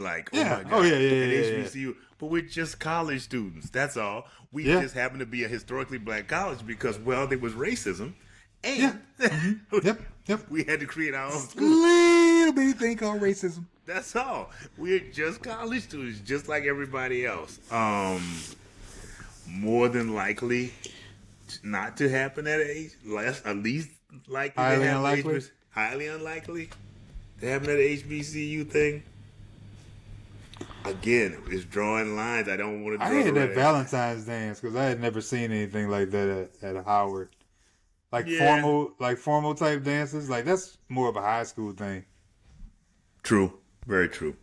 Like, oh Yeah. my Oh God, yeah, yeah, an yeah, yeah. HBCU. But we're just college students. That's all. We Yeah. just happen to be a historically black college because, well, there was racism, Yeah. and Mm-hmm. Yep. Yep. we had to create our own school. Little bitty thing called racism. That's all. We're just college students, just like everybody else. More than likely not to happen at age. Less, at least likely to Highly happen at unlikely. highly unlikely to happen at the HBCU thing. Again, it's drawing lines. I don't want to I draw had the that red. Valentine's dance because I had never seen anything like that at Howard. Like Yeah. formal type dances. Like that's more of a high school thing. True. Very true.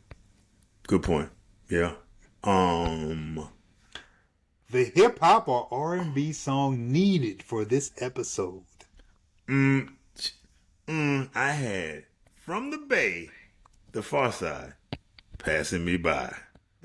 Good point. Yeah. The hip hop or R&B song needed for this episode. I had From the Bay, The Far Side, Passing Me By.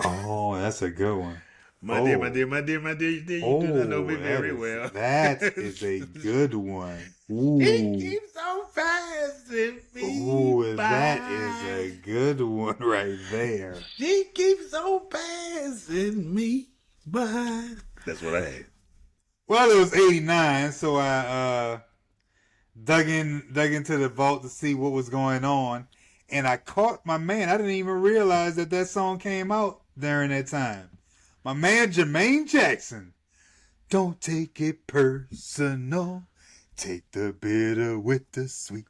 Oh, that's a good one. My dear, my dear, my dear, my dear, you do not know me very well. That is a good one. He Ooh. keeps on passing me Ooh, by. that is a good one right there. She keeps on passing me by. That's what I had. Well, it was 89, so I dug into the vault to see what was going on, and I caught my man. I didn't even realize that song came out during that time. My man Jermaine Jackson. Don't take it personal. Take the bitter with the sweet.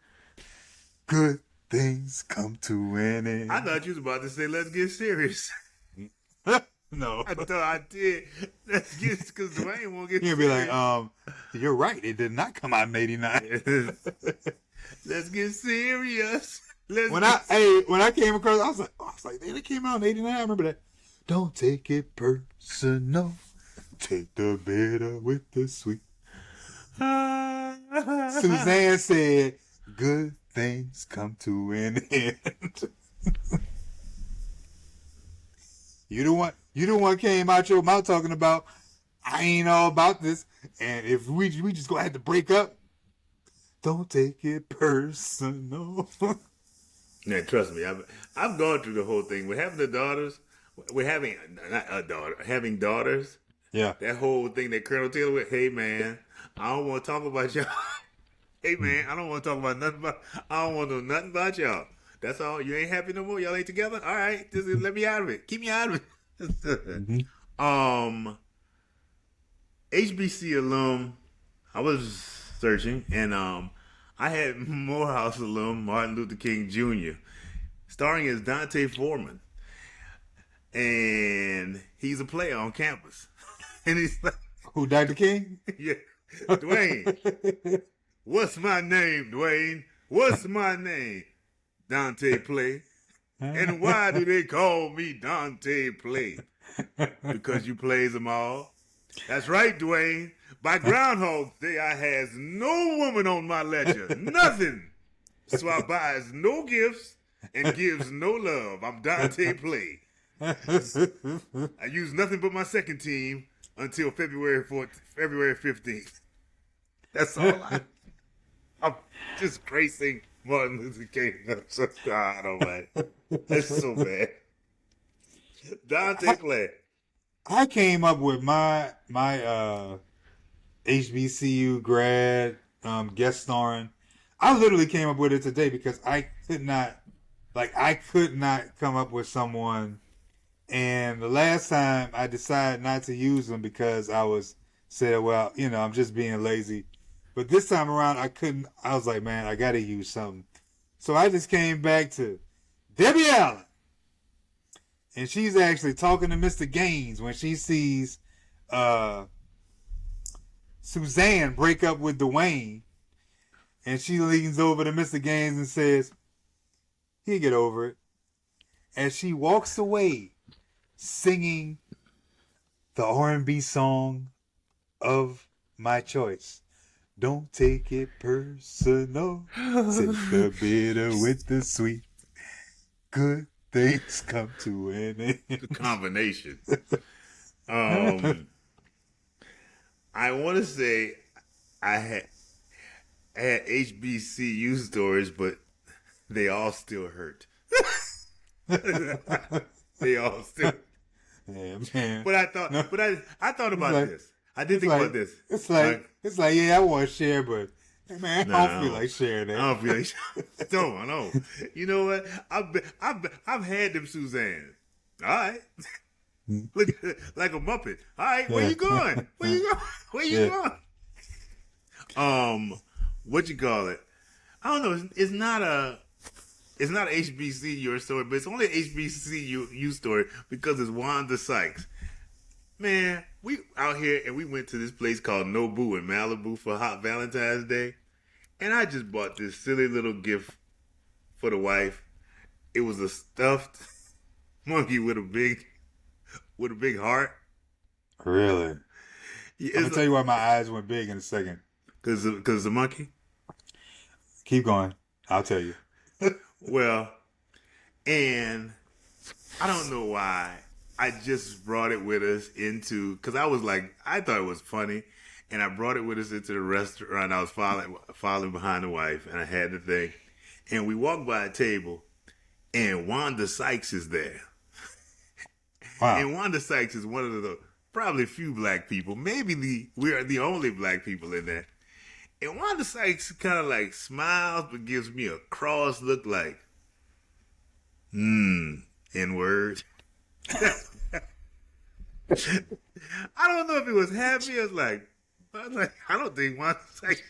Good things come to an end. I thought you was about to say, let's get serious. No. I thought I did. Let's get, because Dwayne won't get He'll serious. be like, you're right. It did not come out in 89. Let's get serious. When I came across, I was like, man, it came out in 89. I remember that. Don't take it personal. Take the bitter with the sweet. Suzanne said, good things come to an end. You the one came out your mouth talking about, I ain't all about this. And if we just gonna have to break up, don't take it personal. Man, trust me, I've gone through the whole thing. We're having the daughters. We're having not a daughter, having daughters. Yeah. That whole thing that Colonel Taylor went, hey man, I don't want to talk about y'all. Hey man, I don't want to talk about nothing about. I don't want to know nothing about y'all. That's all. You ain't happy no more. Y'all ain't together. All right, just let me out of it. Keep me out of it. HBC alum. I was searching, and I had Morehouse alum Martin Luther King Jr. starring as Dante Foreman, and he's a player on campus, and he's like, Who, Dr. King? yeah, Dwayne. What's my name, Dwayne? What's my name? Dante Play. And why do they call me Dante Play? Because you plays them all. That's right, Dwayne. By Groundhog Day, I has no woman on my ledger. Nothing. So I buys no gifts and gives no love. I'm Dante Play. I use nothing but my second team until February 15th. That's all I'm just gracing Martin Luther King. I don't like. That's so bad. Dante Play. I came up with my HBCU grad guest starring. I literally came up with it today because I could not come up with someone. And the last time I decided not to use them because I said, well, I'm just being lazy. But this time around, I couldn't. I was like, man, I got to use something. So I just came back to Debbie Allen. And she's actually talking to Mr. Gaines when she sees Suzanne break up with Dwayne. And she leans over to Mr. Gaines and says, he'll get over it. As she walks away singing the R&B song of my choice. Don't take it personal. Take the bitter with the sweet. Good things come to an end. The combination. I want to say I had HBCU stories, but they all still hurt. They all stupid. Yeah, man. But I thought, No, I thought about like- this. I did think about this. It's like, yeah, I want to share, but hey, man, I don't feel like sharing that. I don't feel like don't. I know. You know what? I've had them Suzanne. All right. Look like a Muppet. All right, where you going? Where you going? Where you going? What you call it? I don't know. It's not a HBCU story, but it's only an HBCU story because it's Wanda Sykes. Man, we out here and we went to this place called Nobu in Malibu for Hot Valentine's Day, and I just bought this silly little gift for the wife. It was a stuffed monkey with a big heart. Really? Yeah, I'm gonna tell you why my eyes went big in a second. Cause the monkey. Keep going. I'll tell you. Well, and I don't know why. I just brought it with us because I was like, I thought it was funny, and I brought it with us into the restaurant. I was following behind the wife, and I had the thing, and we walked by a table, and Wanda Sykes is there. Wow. And Wanda Sykes is one of the probably few black people, maybe we are the only black people in there. And Wanda Sykes kind of like smiles, but gives me a cross look like, N-word. I don't know if it was happy. I was like, I don't think Wanda Sykes.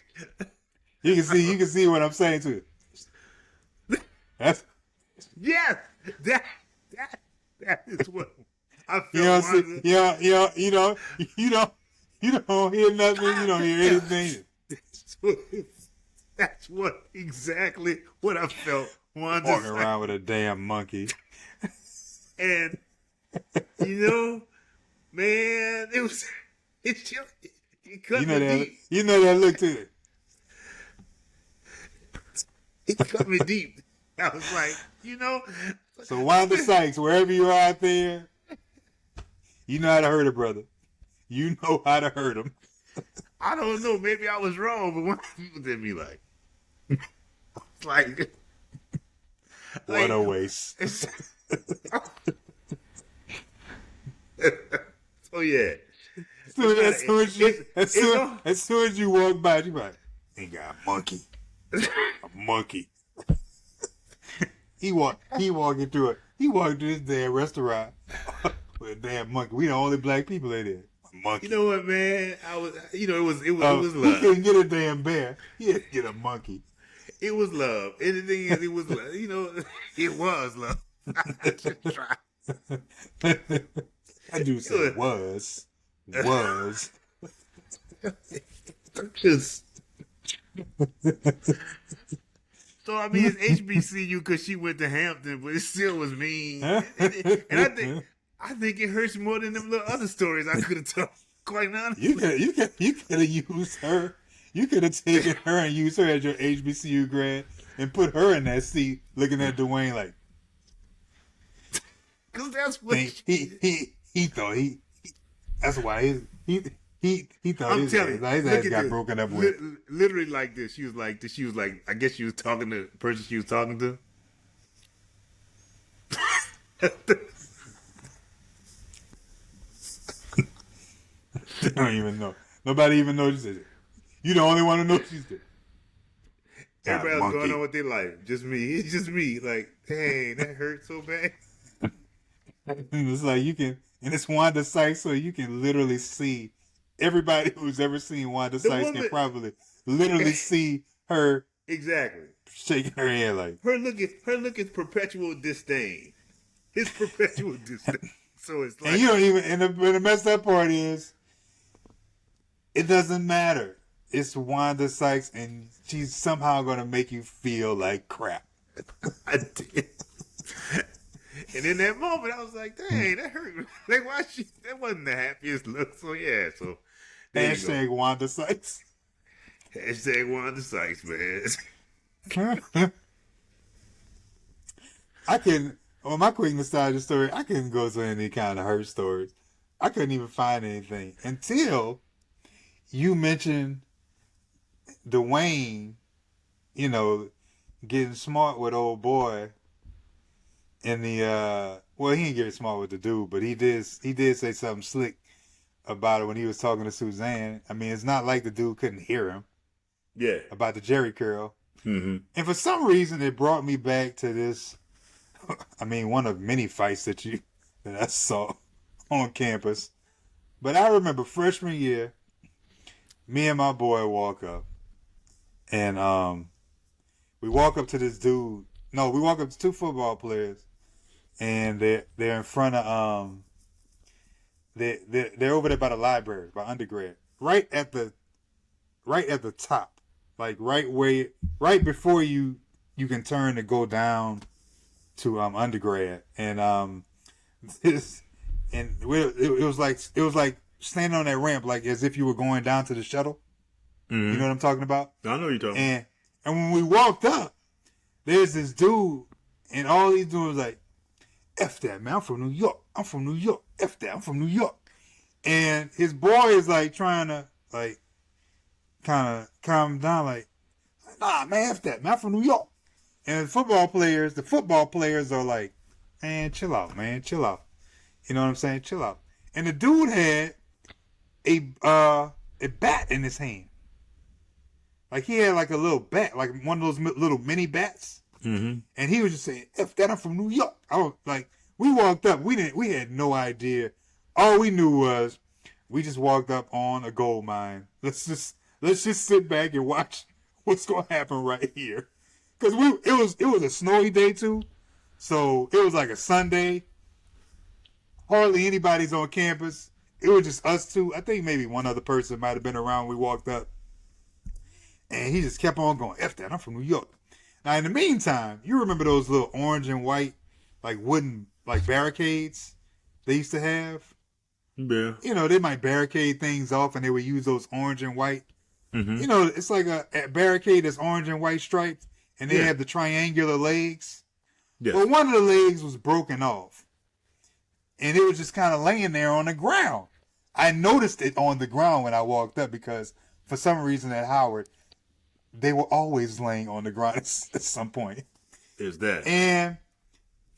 You can see what I'm saying to it. That's, Yes, that is what I felt. you don't hear nothing. You don't hear anything. That's what exactly what I felt. Wanda Walking Sykes. around with a damn monkey. And man, it cut me deep. You know that look to it. It cut me deep. I was like, So Wanda Sykes, wherever you are out there, you know how to hurt a brother. You know how to hurt him. I don't know. Maybe I was wrong, but when people did me like What a waste. So yeah. As soon as you walk by, you like, ain't got a monkey. A monkey. He walking through this damn restaurant with a damn monkey. We the only black people in there. A monkey. You know what, man? I was. It was He love. couldn't get a damn bear. He had to get a monkey. It was love. And the thing is, it was love. It was love. I just tried. I do say was. Just. So I mean, it's HBCU because she went to Hampton, but it still was mean. And I think it hurts more than them little other stories I could have told. Quite honestly, You could have used her. You could have taken her and used her as your HBCU grad and put her in that seat, looking at Dwayne like. Because that's what he thought he. That's why he thought I'm his telling you, ass got broken up with. Literally like this. She was like, I guess she was talking to the person she was talking to. I don't even know. Nobody even knows she's it. You the only one who knows she's it. Everybody else going on with their life. Just me. It's just me. Like, dang, that hurt so bad. It's like you can, and it's Wanda Sykes, so you can literally see everybody who's ever seen Wanda Sykes can probably literally see her exactly shaking her head like her look is perpetual disdain. It's perpetual disdain. So it's like, and you don't even. And the messed up part is, it doesn't matter. It's Wanda Sykes, and she's somehow gonna make you feel like crap. I did. And in that moment, I was like, dang, that hurt. Like, that wasn't the happiest look. So, yeah. So, Hashtag Wanda Sykes. Hashtag Wanda Sykes, man. On my quick nostalgia story, I couldn't go to any kind of hurt stories. I couldn't even find anything until you mentioned Dwayne, getting smart with old boy. in the well, he didn't get smart with the dude, but he did say something slick about it when he was talking to Suzanne. I mean, it's not like the dude couldn't hear him. Yeah. About the Jerry curl. Mm-hmm. And for some reason, it brought me back to this. I mean, one of many fights that I saw on campus. But I remember freshman year, me and my boy walk up, and we walk up to this dude. No, we walk up to two football players, and they're in front of they're over there by the library, by undergrad, right at the top, like right before you can turn to go down to undergrad, and it was like standing on that ramp, like as if you were going down to the shuttle. Mm-hmm. You know what I'm talking about? I know you're talking. And when we walked up, there's this dude, and all he's doing was like, "F that, man! I'm from New York. I'm from New York. F that! I'm from New York." And his boy is like trying to like kind of calm him down, like, "Nah, man, F that, man! I'm from New York." And the football players are like, "Man, chill out, man, chill out." You know what I'm saying? Chill out. And the dude had a bat in his hand. Like he had like a little bat, like one of those little mini bats. Mm-hmm. And he was just saying, "F that, I'm from New York." I was like, we walked up, we had no idea. All we knew was we just walked up on a gold mine. Let's just sit back and watch what's gonna happen right here. Cause it was a snowy day too. So it was like a Sunday. Hardly anybody's on campus. It was just us two. I think maybe one other person might have been around when we walked up. And he just kept on going, "F that, I'm from New York." Now, in the meantime, you remember those little orange and white, like wooden, like barricades they used to have? Yeah. You know, they might barricade things off and they would use those orange and white. Mm-hmm. You know, it's like a barricade that's orange and white striped, and they have the triangular legs. Yes. Well, one of the legs was broken off. And it was just kind of laying there on the ground. I noticed it on the ground when I walked up because for some reason at Howard, they were always laying on the ground at some point. Is that? And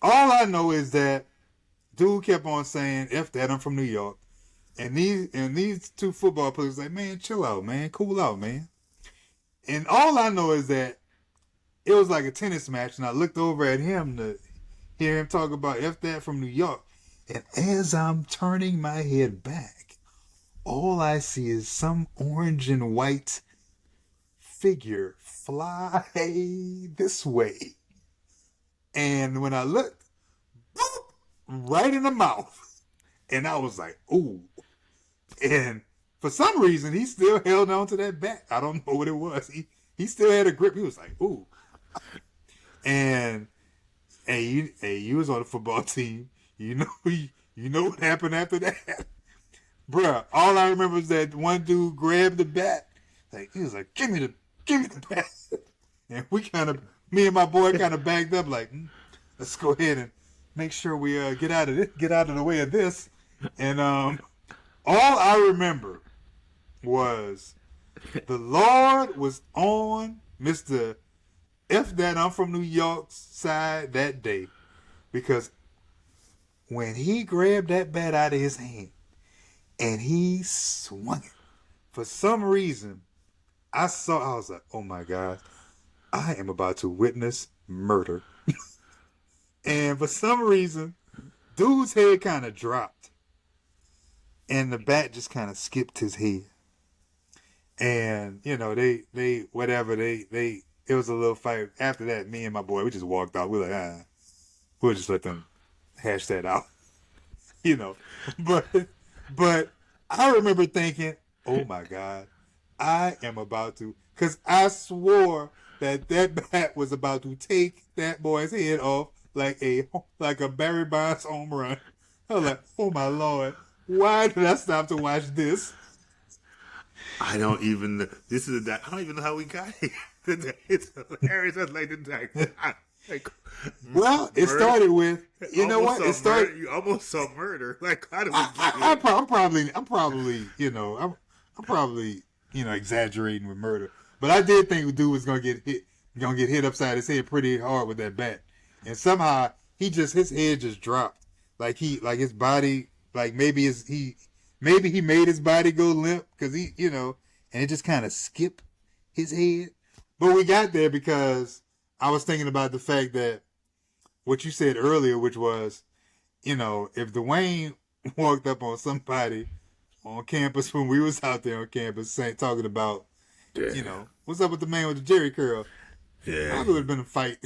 all I know is that dude kept on saying, "F that, I'm from New York." And these two football players like, "Man, chill out, man. Cool out, man." And all I know is that it was like a tennis match, and I looked over at him to hear him talk about "F that" from New York. And as I'm turning my head back, all I see is some orange and white figure fly this way. And when I looked, boop, right in the mouth. And I was like, "Ooh." And for some reason, he still held on to that bat. I don't know what it was. He still had a grip. He was like, "Ooh." And you was on the football team. You know what happened after that? Bruh, all I remember is that one dude grabbed the bat. Like, he was like, give me the bat. And me and my boy kind of backed up like, let's go ahead and make sure we get out of the way of this. And all I remember was the Lord was on Mr. F that I'm from New York's side that day, because when he grabbed that bat out of his hand and he swung it, for some reason, I was like, "Oh my God, I am about to witness murder." And for some reason, dude's head kind of dropped and the bat just kind of skipped his head. And, you know, it was a little fight. After that, me and my boy, we just walked out. We were like, we'll just let them hash that out, you know. But I remember thinking, "Oh my God, I am about to," because I swore that bat was about to take that boy's head off like a Barry Bonds home run. I was like, "Oh my Lord, why did I stop to watch this?" I don't even know how we got here. It's hilarious. That's like well, it started with, you know what? It started. You almost saw murder. Like, how did we get I'm probably, you know, I'm probably, you know, exaggerating with murder. But I did think the dude was gonna get hit upside his head pretty hard with that bat. And somehow his head just dropped. Like his body, like maybe he made his body go limp because and it just kind of skipped his head. But we got there because I was thinking about the fact that what you said earlier, which was, if Dwayne walked up on somebody on campus when we was out there on campus talking about, what's up with the man with the Jerry curl? Yeah. Probably would have been a fight.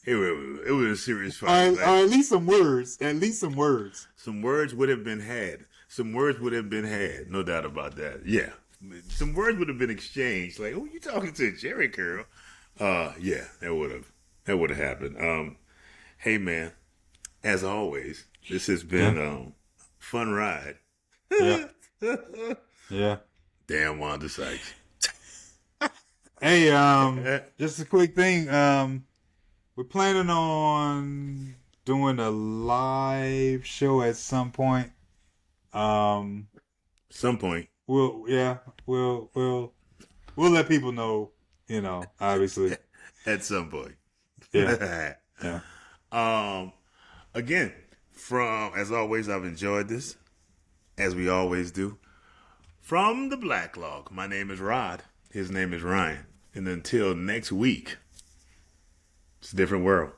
It was a serious fight. Or at least some words. At least some words. Some words would have been had. No doubt about that. Yeah. Some words would have been exchanged. Like, who you talking to, Jerry curl? Yeah, that would have happened. Hey man, as always, this has been a fun ride. Yeah. Yeah. Damn Wanda Sykes. Hey, just a quick thing. We're planning on doing a live show at some point. Some point. We'll let people know, obviously. At some point. Yeah. Yeah. Again, as always, I've enjoyed this, as we always do. From the Blacklog, my name is Rod. His name is Ryan. And until next week, it's a different world.